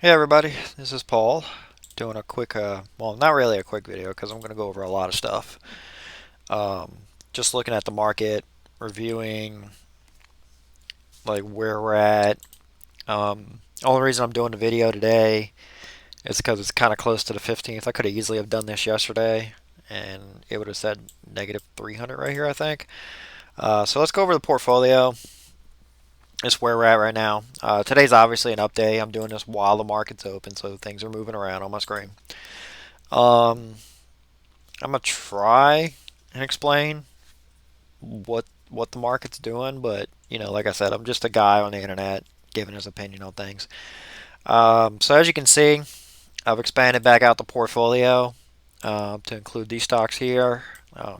Hey everybody, this is Paul doing a quick, well, not really a quick video because I'm going to go over a lot of stuff. Um, just looking at the market, reviewing like where we're at. Only reason I'm doing the video today is because it's kind of close to the 15th. I could have easily have done this yesterday and it would have said negative 300 right here, I think. So let's go over the portfolio. It's where we're at right now. Today's obviously an update. I'm doing this while the market's open, so things are moving around on my screen. Um, I'm gonna try and explain what the market's doing, but like I said, I'm just a guy on the internet giving his opinion on things. So as you can see, I've expanded back out the portfolio to include these stocks here.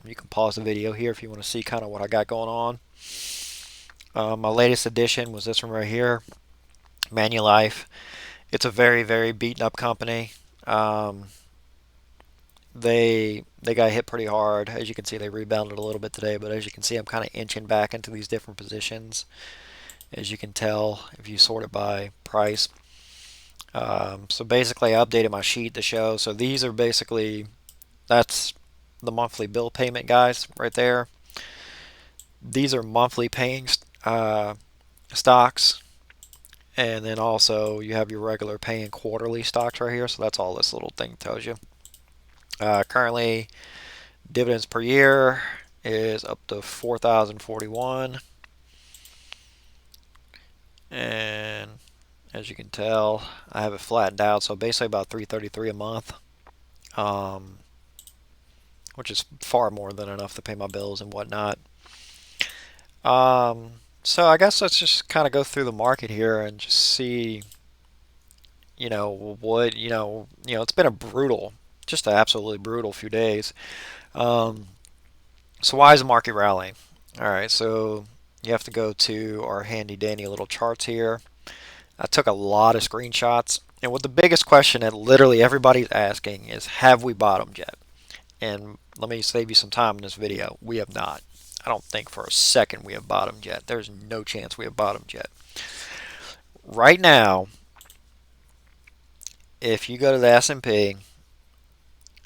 You can pause the video here if you want to see kind of what I got going on. My latest addition was this one right here, Manulife. It's a very beaten up company. Um, they got hit pretty hard. As you can see, they rebounded a little bit today, but as you can see, I'm kind of inching back into these different positions. As you can tell, if you sort it by price. So basically, I updated my sheet to show. So these are basically, that's the monthly bill payment, guys, right there. These are monthly paying stocks. And then also you have your regular paying quarterly stocks right here. So that's all this little thing tells you. Currently, dividends per year is up to 4,041, and as you can tell, I have it flattened out, so basically about 333 a month, um, which is far more than enough to pay my bills and whatnot. So I guess let's just kind of go through the market here and just see, what it's been a brutal, just an absolutely brutal few days. Um, so why is the market rallying? All right, so you have to go to our handy dandy little charts here. I took a lot of screenshots, and what the biggest question that literally everybody's asking is, have we bottomed yet? And let me save you some time in this video. We have not. I don't think for a second we have bottomed yet. There's no chance we have bottomed yet. Right now, if you go to the S&P,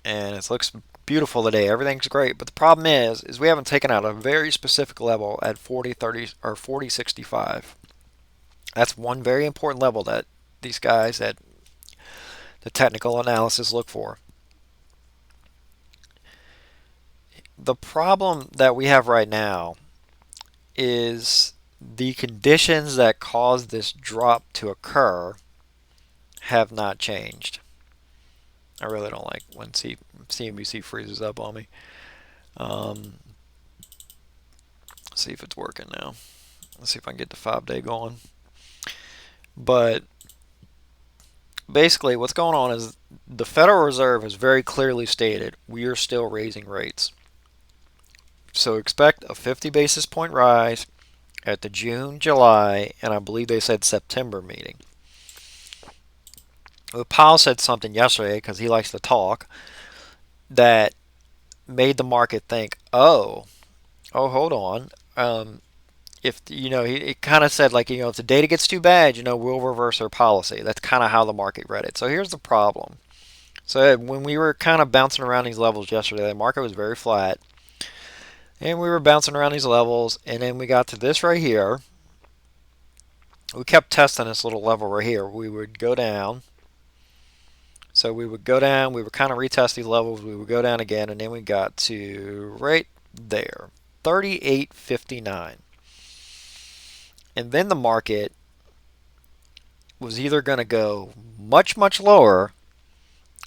and it looks beautiful today, everything's great, but the problem is we haven't taken out a very specific level at 40.30 or 40.65. That's one very important level that these guys at the technical analysis look for. The problem that we have right now is the conditions that caused this drop to occur have not changed. I really don't like when CNBC freezes up on me. Um, see if it's working now. Let's see if I can get the 5-day going. But basically, what's going on is the Federal Reserve has very clearly stated we are still raising rates. So expect a 50 basis point rise at the June, July, and I believe they said September meeting. Well, Powell said something yesterday because he likes to talk that made the market think, hold on. If he kind of said like, if the data gets too bad, we'll reverse our policy. That's kind of how the market read it. So here's the problem. So when we were kind of bouncing around these levels yesterday, the market was very flat, and we were bouncing around these levels, and then we got to this right here. We kept testing this little level right here. We would go down. So we would go down, we would kind of retest these levels, we would go down again, and then we got to right there, 38.59. And then the market was either going to go much lower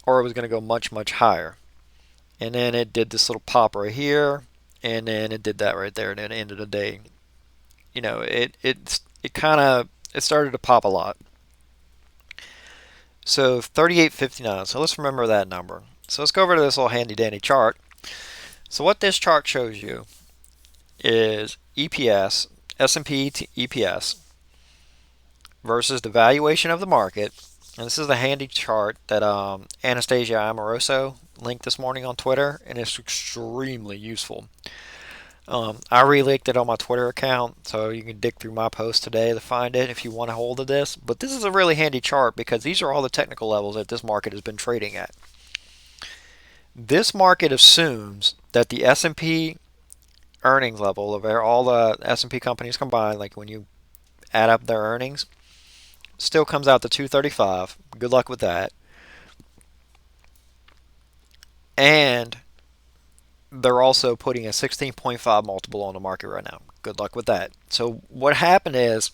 or it was going to go much higher. And then it did this little pop right here, and then it did that right there, and at the end of the day, it kind of it started to pop a lot. So 38.59. So let's remember that number. So let's go over to this little handy dandy chart. So what this chart shows you is EPS, S&P EPS versus the valuation of the market. And this is the handy chart that Anastasia Amoroso linked this morning on Twitter, and it's extremely useful. I relinked it on my Twitter account, so you can dig through my post today to find it if you want a hold of this. But this is a really handy chart because these are all the technical levels that this market has been trading at. This market assumes that the S&P earnings level of all the S&P companies combined, like when you add up their earnings, still comes out to 235. Good luck with that. And they're also putting a 16.5 multiple on the market right now. Good luck with that. So what happened is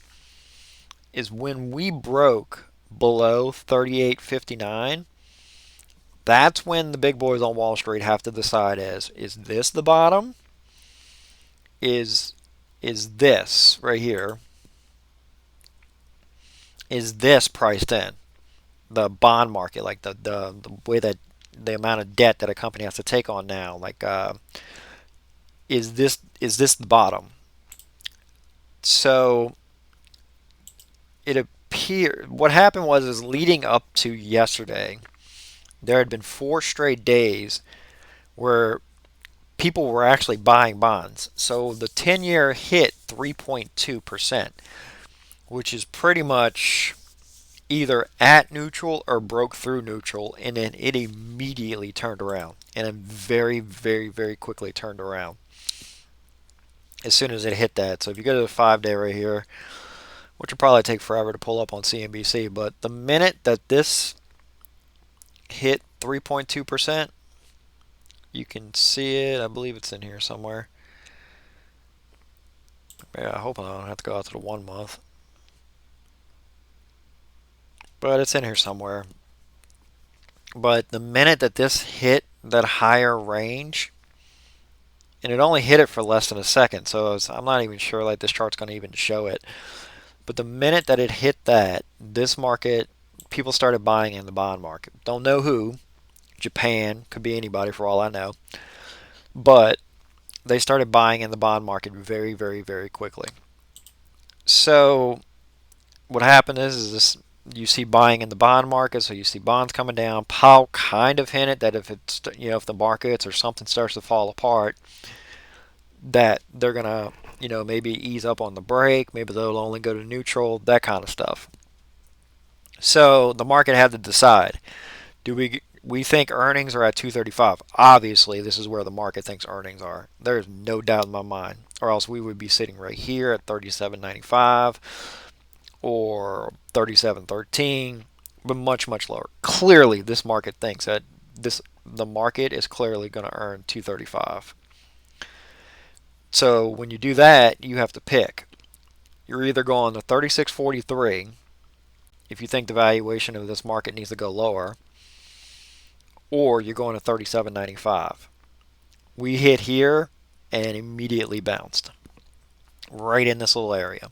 when we broke below 38.59, that's when the big boys on Wall Street have to decide is this the bottom? Is this right here? Is this priced in? The bond market, like the way that the amount of debt that a company has to take on now, like is this the bottom? So it appeared what happened was is leading up to yesterday, there had been 4 straight days where people were actually buying bonds. So the 10-year hit 3.2%, which is pretty much either at neutral or broke through neutral, and then it immediately turned around, and then very, very, very quickly turned around as soon as it hit that. So if you go to the 5-day right here, which will probably take forever to pull up on CNBC, but the minute that this hit 3.2%, you can see it. I believe it's in here somewhere. Yeah, I hope I don't have to go out to the 1 month. But it's in here somewhere. But the minute that this hit that higher range, and it only hit it for less than a second, so I'm not even sure like this chart's going to even show it. But the minute that it hit that, this market, people started buying in the bond market. Don't know who. Japan, could be anybody for all I know. But they started buying in the bond market very, very, very quickly. So what happened is this, you see buying in the bond market, so you see bonds coming down. Powell kind of hinted that if it's, if the markets or something starts to fall apart, that they're gonna, maybe ease up on the brake, maybe they'll only go to neutral, that kind of stuff. So the market had to decide: do we think earnings are at 235? Obviously, this is where the market thinks earnings are. There is no doubt in my mind, or else we would be sitting right here at 37.95 or 37.13, but much, much lower. Clearly, this market thinks that the market is clearly going to earn 235. So when you do that, you have to pick. You're either going to 36.43 if you think the valuation of this market needs to go lower, or you're going to 37.95. We hit here and immediately bounced right in this little area.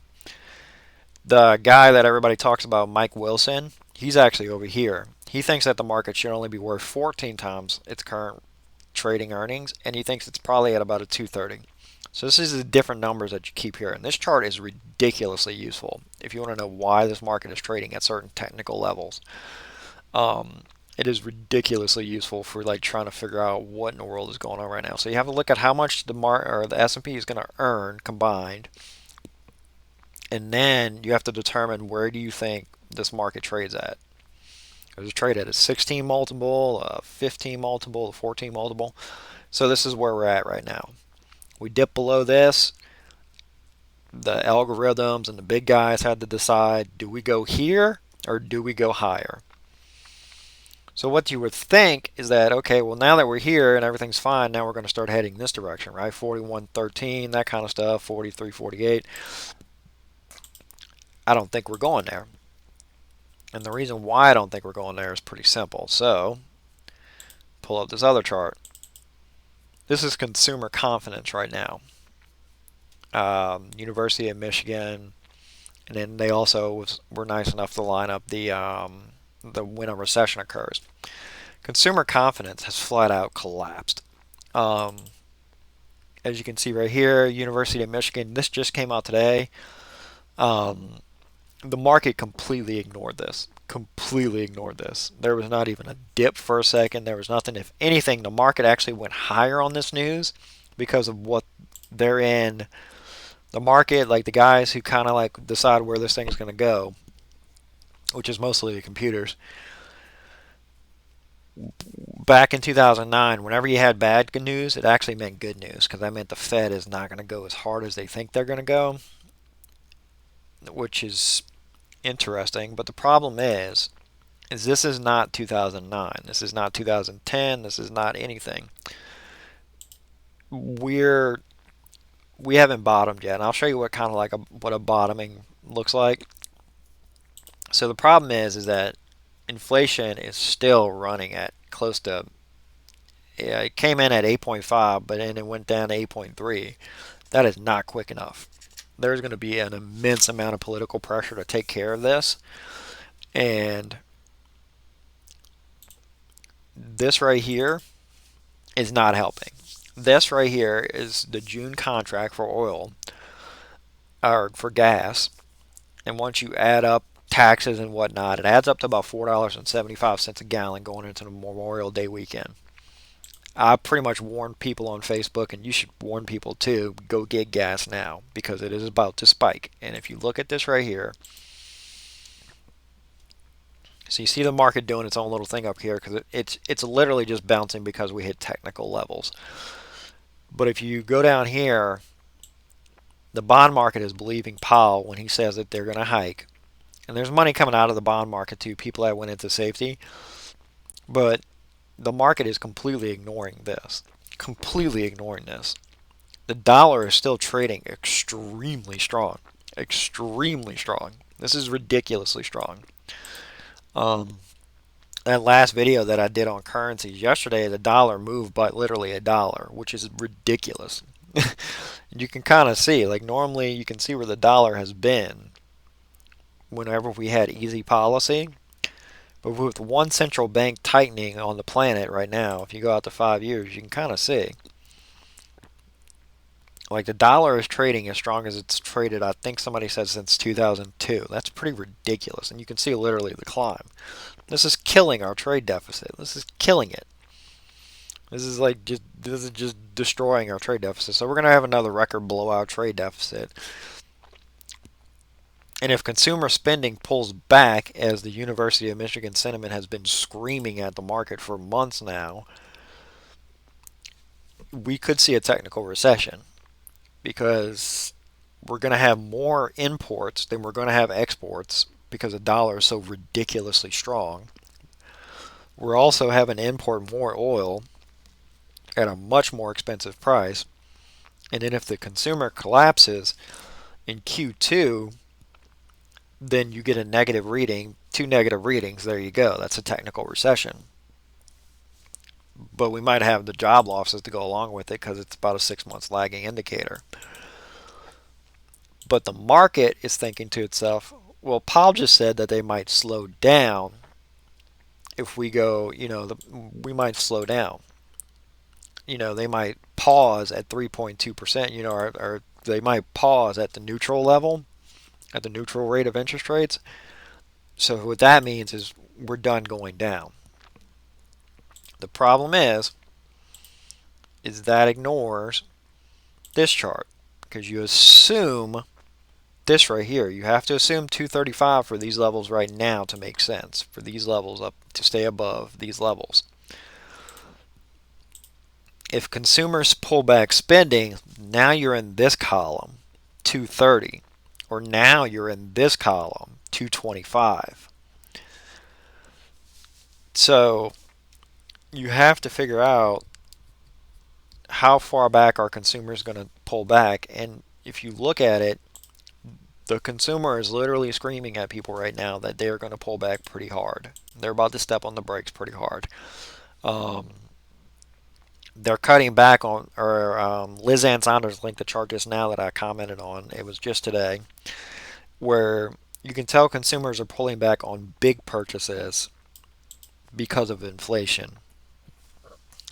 The guy that everybody talks about, Mike Wilson, he's actually over here. He thinks that the market should only be worth 14 times its current trading earnings, and he thinks it's probably at about a 230. So this is the different numbers that you keep hearing. This chart is ridiculously useful if you want to know why this market is trading at certain technical levels. It is ridiculously useful for like trying to figure out what in the world is going on right now. So you have to look at how much the S&P is going to earn combined, and then you have to determine where do you think this market trades at. Does it trade at a 16 multiple, a 15 multiple, a 14 multiple? So this is where we're at right now. We dip below this. The algorithms and the big guys had to decide, do we go here or do we go higher? So what you would think is that, okay, well, now that we're here and everything's fine, now we're going to start heading this direction, right? 41.13, that kind of stuff, 43.48. I don't think we're going there. And the reason why I don't think we're going there is pretty simple. So pull up this other chart. This is consumer confidence right now. University of Michigan, and then they also were nice enough to line up the when a recession occurs. Consumer confidence has flat out collapsed. As you can see right here, University of Michigan, this just came out today. The market completely ignored this. Completely ignored this. There was not even a dip for a second. There was nothing. If anything, the market actually went higher on this news because of what They're in the market, like the guys who kind of like decide where this thing's going to go, which is mostly the computers. Back in 2009, whenever you had bad news, it actually meant good news because that meant the Fed is not going to go as hard as they think they're going to go, which is interesting. But the problem is this is not 2009. This is not 2010. This is not anything. We're we haven't bottomed yet. And I'll show you what kind of like what a bottoming looks like. So the problem is that inflation is still running at close to, yeah, it came in at 8.5, but then it went down to 8.3. That is not quick enough. There's going to be an immense amount of political pressure to take care of this. And this right here is not helping. This right here is the June contract for oil, or for gas. And once you add up taxes and whatnot, it adds up to about $4.75 a gallon going into the Memorial Day weekend. I pretty much warned people on Facebook, and you should warn people too, go get gas now because it is about to spike. And if you look at this right here, so you see the market doing its own little thing up here because it's literally just bouncing because we hit technical levels. But if you go down here, the bond market is believing Powell when he says that they're going to hike. And there's money coming out of the bond market too, people that went into safety. But the market is completely ignoring this. Completely ignoring this. The dollar is still trading extremely strong. Extremely strong. This is ridiculously strong. That last video that I did on currencies yesterday, the dollar moved by literally a dollar, which is ridiculous. You can kind of see, like normally you can see where the dollar has been whenever we had easy policy. But with one central bank tightening on the planet right now, if you go out to 5 years, you can kind of see. Like the dollar is trading as strong as it's traded, I think somebody said since 2002. That's pretty ridiculous. And you can see literally the climb. This is killing our trade deficit. This is killing it. This is just destroying our trade deficit. So we're going to have another record blowout trade deficit. And if consumer spending pulls back, as the University of Michigan sentiment has been screaming at the market for months now, we could see a technical recession because we're going to have more imports than we're going to have exports because the dollar is so ridiculously strong. We're also having to import more oil at a much more expensive price. And then if the consumer collapses in Q2, then you get a negative reading, two negative readings, there you go. That's a technical recession. But we might have the job losses to go along with it because it's about a 6 months lagging indicator. But the market is thinking to itself, well, Powell just said that they might slow down if we go, we might slow down. They might pause at 3.2%, or they might pause at the neutral level, at the neutral rate of interest rates. So what that means is we're done going down. The problem is that ignores this chart because you assume this right here. You have to assume 235 for these levels right now to make sense, for these levels up to stay above these levels. If consumers pull back spending, now you're in this column, 230, or now you're in this column, 225. So you have to figure out how far back are consumers going to pull back. And if you look at it, the consumer is literally screaming at people right now that they're going to pull back pretty hard. They're about to step on the brakes pretty hard. They're cutting back on, or Liz Ann Saunders linked the chart just now that I commented on. It was just today, where you can tell consumers are pulling back on big purchases because of inflation.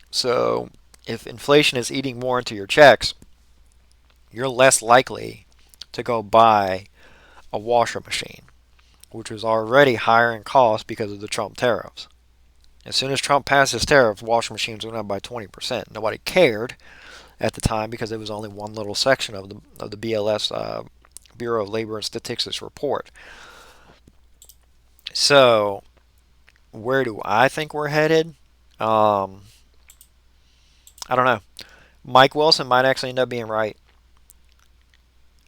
So if inflation is eating more into your checks, you're less likely to go buy a washer machine, which was already higher in cost because of the Trump tariffs. As soon as Trump passed his tariffs, washing machines went up by 20%. Nobody cared at the time because it was only one little section of the BLS Bureau of Labor and Statistics report. So where do I think we're headed? Um, I don't know. Mike Wilson might actually end up being right.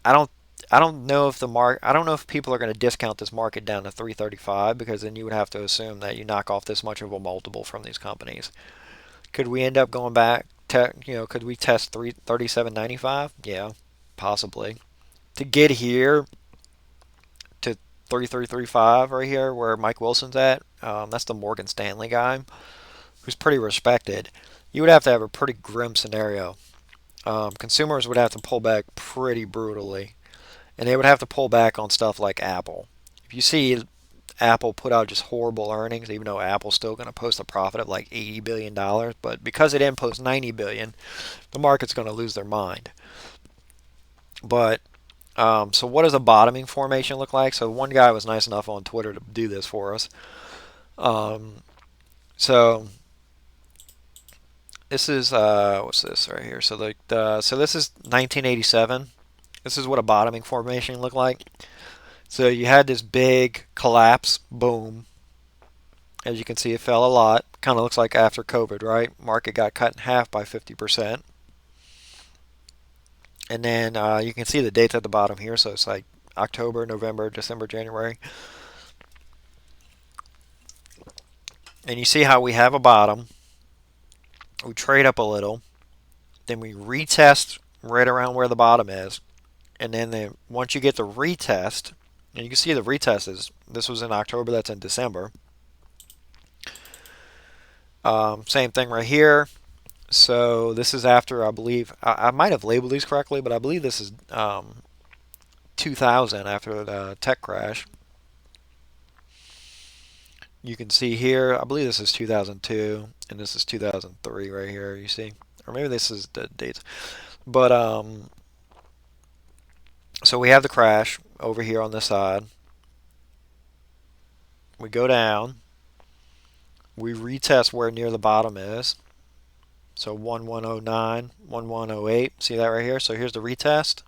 I don't I don't know if I don't know if people are going to discount this market down to 335 because then you would have to assume that you knock off this much of a multiple from these companies. Could we end up going back could we test 337.95? Yeah, possibly. To get here to 3335 right here where Mike Wilson's at, that's the Morgan Stanley guy who's pretty respected. You would have to have a pretty grim scenario. Consumers would have to pull back pretty brutally, and they would have to pull back on stuff like Apple. If you see Apple put out just horrible earnings, even though Apple's still going to post a profit of like $80 billion, but because it didn't post 90 billion, the market's going to lose their mind. But so what does a bottoming formation look like? So one guy was nice enough on Twitter to do this for us. Um, so this is what's this right here? So this is 1987. This is what a bottoming formation looked like. So you had this big collapse, boom. As you can see, it fell a lot. Kind of looks like after COVID, right? Market got cut in half by 50%. And then you can see the dates at the bottom here. So it's like October, November, December, January. And you see how we have a bottom. We trade up a little. Then we retest right around where the bottom is. And then once you get the retest, and you can see the retest is, this was in October, that's in December. Same thing right here. So this is after, I believe, I might have labeled these correctly, but I believe this is 2000 after the tech crash. You can see here, I believe this is 2002, and this is 2003 right here, you see. Or maybe this is the dates. But, so we have the crash over here on this side. We go down. We retest where near the bottom is. So 1109, 1108. See that right here? So here's the retest.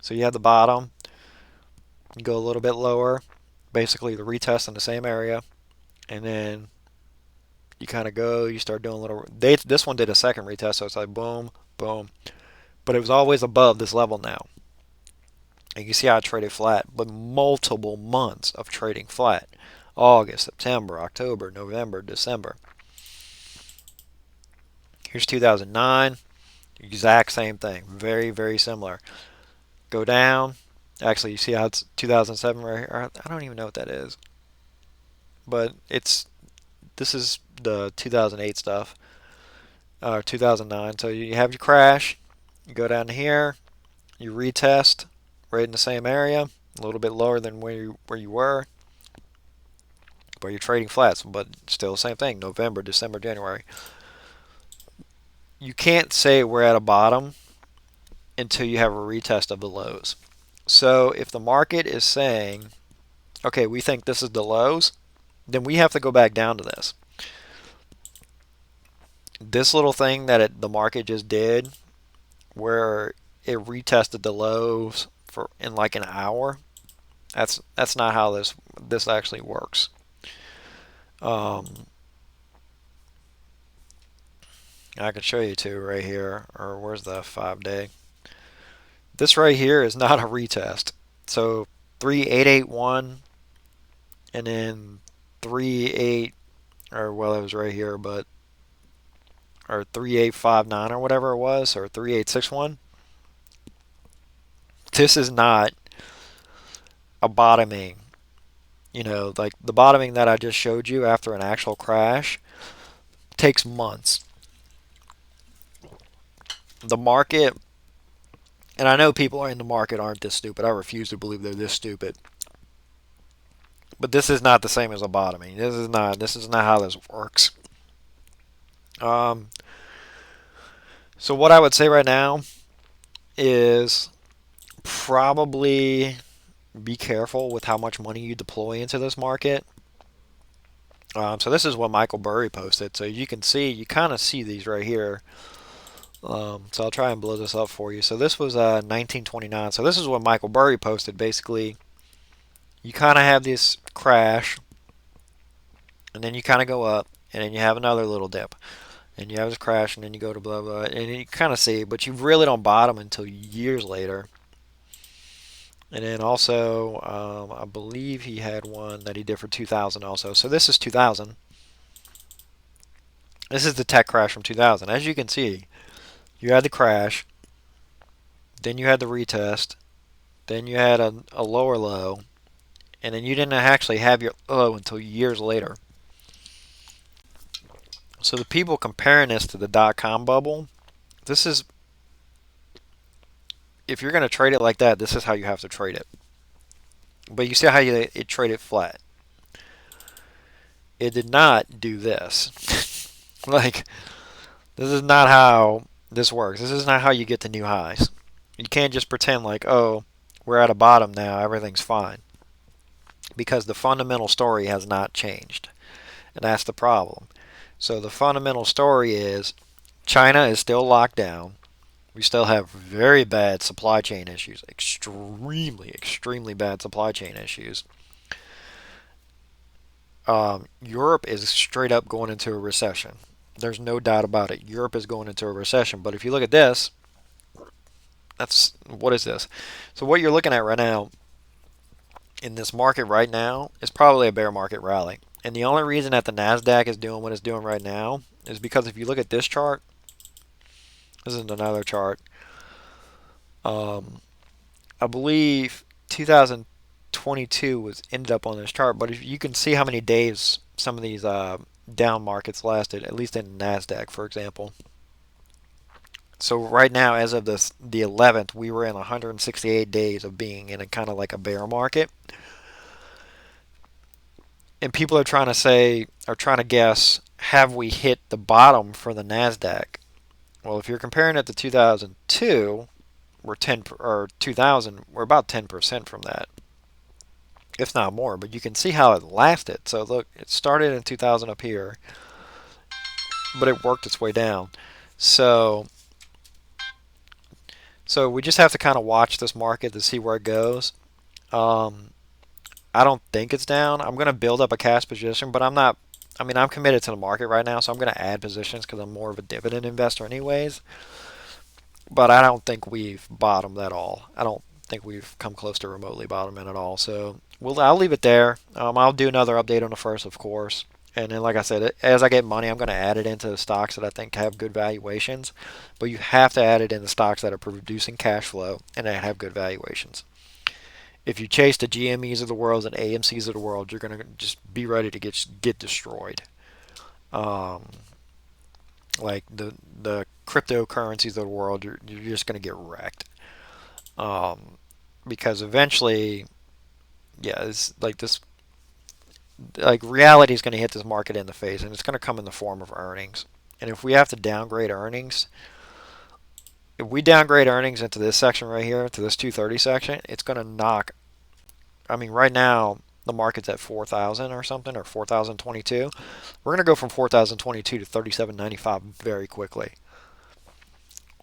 So you have the bottom. You go a little bit lower. Basically the retest in the same area. And then you kind of go, you start doing a little. This one did a second retest, so it's like boom, boom. But it was always above this level now. And you see how I traded flat, but multiple months of trading flat. August, September, October, November, December. Here's 2009. Exact same thing. Very, very similar. Go down. Actually, you see how it's 2007 right here? I don't even know what that is. But this is the 2008 stuff. 2009. So you have your crash. You go down to here. You retest right in the same area. A little bit lower than where you were. But you're trading flats. But still the same thing. November, December, January. You can't say we're at a bottom until you have a retest of the lows. So if the market is saying, okay, we think this is the lows, then we have to go back down to this. This little thing that the market just did, where it retested the lows in like an hour, that's not how this actually works. I can show you two right here, or where's the 5-day? This right here is not a retest. So 3881 and then 38, or well, it was right here, but or 3859 or whatever it was, or 3861. This is not a bottoming. Like the bottoming that I just showed you after an actual crash takes months. The market, and I know people in the market aren't this stupid. I refuse to believe they're this stupid. But this is not the same as a bottoming. This is not how this works. So what I would say right now is probably be careful with how much money you deploy into this market. So this is what Michael Burry posted. So you can see, you kind of see these right here. So I'll try and blow this up for you. So this was 1929. So this is what Michael Burry posted. Basically, you kind of have this crash, and then you kind of go up, and then you have another little dip, and you have this crash, and then you go to blah blah, and you kind of see, but you really don't bottom until years later. And then also, I believe he had one that he did for 2000 also. So this is 2000. This is the tech crash from 2000. As you can see, you had the crash, then you had the retest, then you had a lower low, and then you didn't actually have your low until years later. So the people comparing this to the dot-com bubble, this is, if you're going to trade it like that, this is how you have to trade it. But you see how it traded flat. It did not do this. Like, this is not how this works. This is not how you get to new highs. You can't just pretend like, oh, we're at a bottom now, everything's fine. Because the fundamental story has not changed. And that's the problem. So the fundamental story is China is still locked down. We still have very bad supply chain issues. Extremely, extremely bad supply chain issues. Europe is straight up going into a recession. There's no doubt about it. Europe is going into a recession. But if you look at this, what is this? So what you're looking at right now in this market right now is probably a bear market rally. And the only reason that the Nasdaq is doing what it's doing right now is because if you look at this chart, this is another chart. I believe 2022 was ended up on this chart, but if you can see how many days some of these down markets lasted, at least in Nasdaq, for example. So right now, as of the 11th, we were in 168 days of being in a kind of like a bear market. And people are trying to guess, have we hit the bottom for the Nasdaq? Well, if you're comparing it to 2002, we're 10 or 2000, we're about 10% from that, if not more. But you can see how it lasted. So look, it started in 2000 up here, but it worked its way down. So we just have to kind of watch this market to see where it goes. Um, I don't think it's down. I'm going to build up a cash position, but I'm not. I mean, I'm committed to the market right now, so I'm going to add positions because I'm more of a dividend investor, anyways. But I don't think we've bottomed at all. I don't think we've come close to remotely bottoming at all. So I'll leave it there. I'll do another update on the first, of course. And then, like I said, as I get money, I'm going to add it into the stocks that I think have good valuations. But you have to add it in the stocks that are producing cash flow and that have good valuations. If you chase the GMEs of the world and AMCs of the world, you're going to just be ready to get destroyed. Um, like the cryptocurrencies of the world, you're just going to get wrecked. Um, because eventually, yeah, it's like this, like reality is going to hit this market in the face, and it's going to come in the form of earnings. And if we have to downgrade earnings, if we downgrade earnings into this section right here, to this 230 section, it's going to knock. I mean, right now the market's at 4,000 or something, or 4,022. We're going to go from 4,022 to 3,795 very quickly.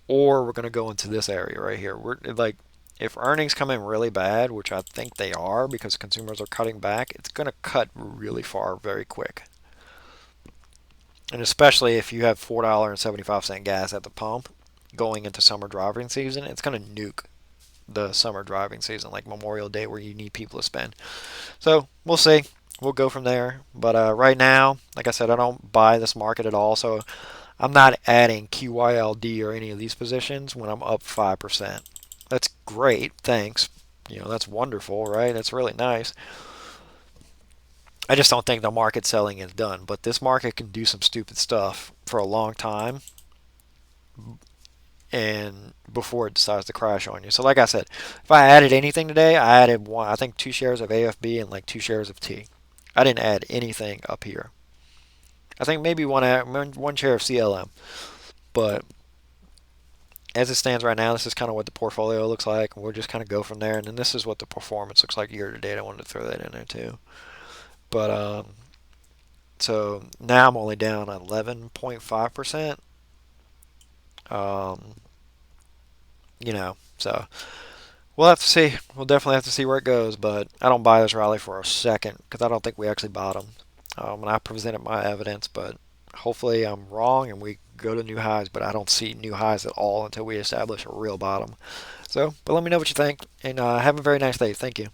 Or we're going to go into this area right here. We're like, if earnings come in really bad, which I think they are because consumers are cutting back, it's going to cut really far very quick. And especially if you have $4.75 gas at the pump going into summer driving season, it's going to nuke the summer driving season, like Memorial Day, where you need people to spend. So we'll see. We'll go from there. But right now, like I said, I don't buy this market at all. So I'm not adding QYLD or any of these positions when I'm up 5%. That's great. Thanks. That's wonderful, right? That's really nice. I just don't think the market selling is done. But this market can do some stupid stuff for a long time and before it decides to crash on you. So like I said, if I added anything today, I added I think 2 shares of AFB and like 2 shares of T. I didn't add anything up here. I think maybe one share of CLM. But as it stands right now, this is kind of what the portfolio looks like. We'll just kind of go from there. And then this is what the performance looks like year to date. I wanted to throw that in there too. But so now I'm only down 11.5%. Um, so we'll have to see. We'll definitely have to see where it goes, but I don't buy this rally for a second because I don't think we actually bottomed. And I presented my evidence, but hopefully I'm wrong and we go to new highs, but I don't see new highs at all until we establish a real bottom. So, but let me know what you think, and have a very nice day. Thank you.